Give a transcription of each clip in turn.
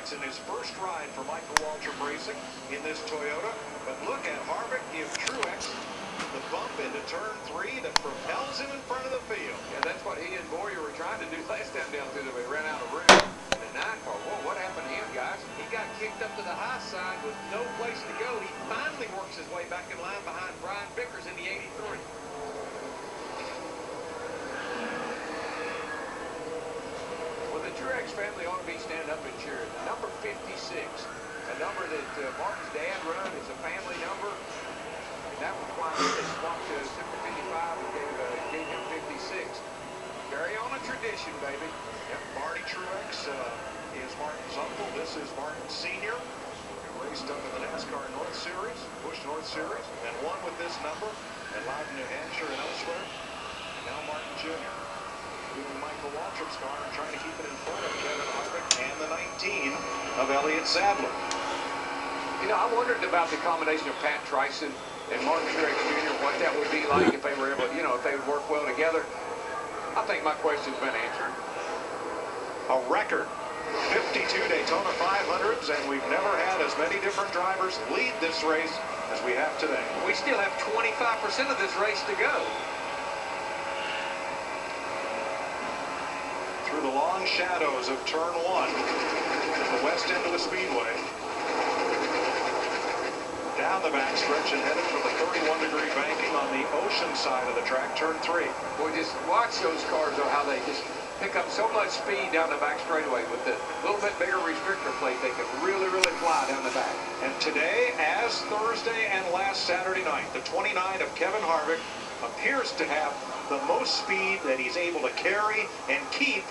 Truex in his first ride for Michael Waltrip Racing in this Toyota. But look at Harvick give Truex the bump into turn 3 that propels him in front of the field. Yeah, that's what he and Boyer were trying to do last time down through there. We ran out of room. And the 9 car, whoa, what happened to him, guys? He got kicked up to the high side with no place to go. He finally works his way back in line behind Brian Vickers in the 83. Truex family ought to be standing up and cheering. Number 56, a number that Martin's dad run is a family number. And that was why they swapped to Super 55 and gave him 56. Carry on a tradition, baby. Yep, Marty Truex is Martin's uncle. This is Martin Sr., who raced up in the NASCAR North Series, Busch North Series, and won with this number at Loudon, New Hampshire and elsewhere. And now Martin Jr. doing Michael Waltrip's car and trying to keep it in front of Kevin Harvick and the 19 of Elliott Sadler. You know, I wondered about the combination of Pat Tryson and Martin Truex Jr., what that would be like if they were able to, you know, if they would work well together. I think my question's been answered. A record 52 Daytona 500s, and we've never had as many different drivers lead this race as we have today. We still have 25% of this race to go. Through the long shadows of turn 1 at the west end of the speedway, down the backstretch and headed for the 31-degree banking on the ocean side of the track, turn 3. Boy, just watch those cars, though, how they just pick up so much speed down the back straightaway. With the little bit bigger restrictor plate, they can really, really fly down the back. And today, as Thursday and last Saturday night, the 29 of Kevin Harvick appears to have the most speed that he's able to carry and keep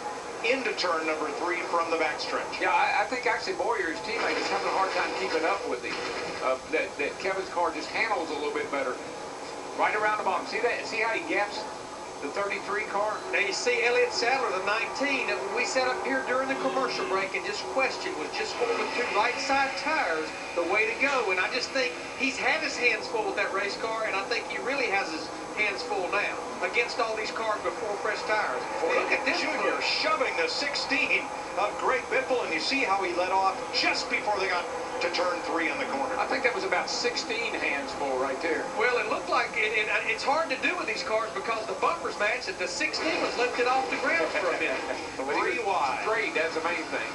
into turn number 3 from the backstretch. Yeah, I think actually Boyer, his teammate, is having a hard time keeping up with him. That Kevin's car just handles a little bit better. Right around the bottom. See that? See how he gaps the 33 car? Now you see Elliott Sadler, the 19, that when we sat up here during the commercial break and just questioned was just for the 2 right side tires the way to go. And I just think he's had his hands full with that race car, and I think he really has his hands full now against all these cars before fresh tires. Look at this Junior shoving the 16 of Greg Biffle, and you see how he let off just before they got to turn 3 in the corner. I think that was about 16 hands full right there. Well, it looked like it, and it's hard to do with these cars because the bumpers match that the 16 was lifted off the ground for a minute. 3 wide. Straight, that's the main thing.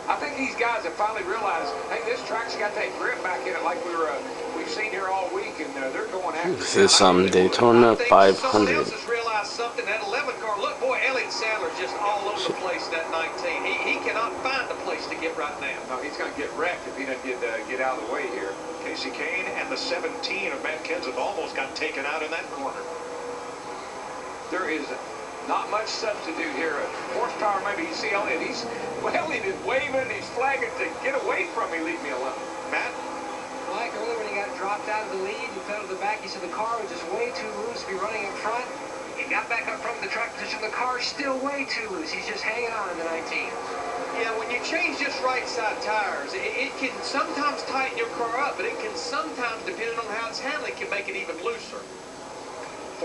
I think these guys have finally realized, hey, this track's got that grip back in it like we've seen here all week, and they're going after it. This is Daytona 500. Someone else has realized something. That 11 car, look, boy, Elliott Sadler's just all over the place, that 19. He cannot find a place to get right now. No, he's going to get wrecked if he doesn't get out of the way here. Casey Kane and the 17 of Matt Kenseth almost got taken out in that corner. There is not much substitute here. Horsepower, maybe. You see Elliott, he's waving, he's flagging to get away from me, leave me alone. Matt? Mike, earlier when he got dropped out of the lead and fell to the back, he said the car was just way too loose to be running in front. He got back up from the track position. The car's still way too loose. He's just hanging on in the 19. Yeah, when you change just right side tires, it can sometimes tighten your car up, but it can sometimes, depending on how it's handled, it can make it even looser.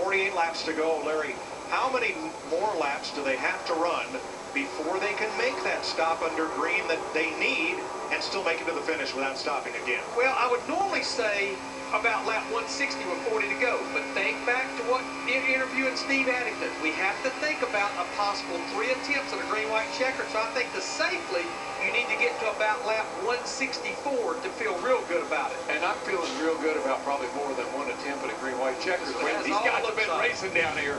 48 laps to go, Larry. How many more laps do they have to run before they can make that stop under green that they need and still make it to the finish without stopping again? Well, I would normally say about lap 160 with 40 to go, but think back to what interviewing Steve Addington. We have to think about a possible 3 attempts at a green-white checker, so I think safely you need to get to about lap 164 to feel real good about it. And I'm feeling real good about probably more than 1 attempt at a green-white checker. These guys have been racing down here.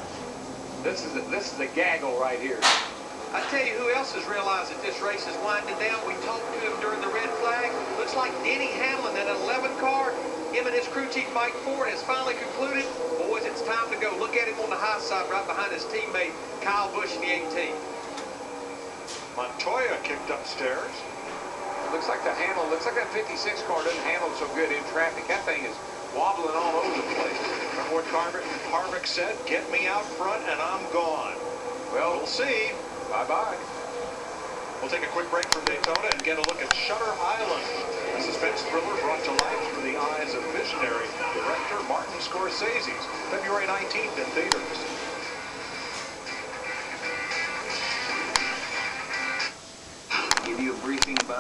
This is a gaggle right here. I tell you who else has realized that this race is winding down. We talked to him during the red flag. Looks like Denny Hamlin, that 11 car, him and his crew chief Mike Ford has finally concluded. Boys, it's time to go. Look at him on the high side right behind his teammate Kyle Busch in the 18. Montoya kicked upstairs. Looks like that 56 car doesn't handle so good in traffic. That thing is wobbling all over the place. Remember what Harvick said? Get me out front and I'm gone. Well, we'll see. Bye-bye. We'll take a quick break from Daytona and get a look at Shutter Island, a suspense thriller brought to life through the eyes of visionary director Martin Scorsese. February 19th in theaters. talking about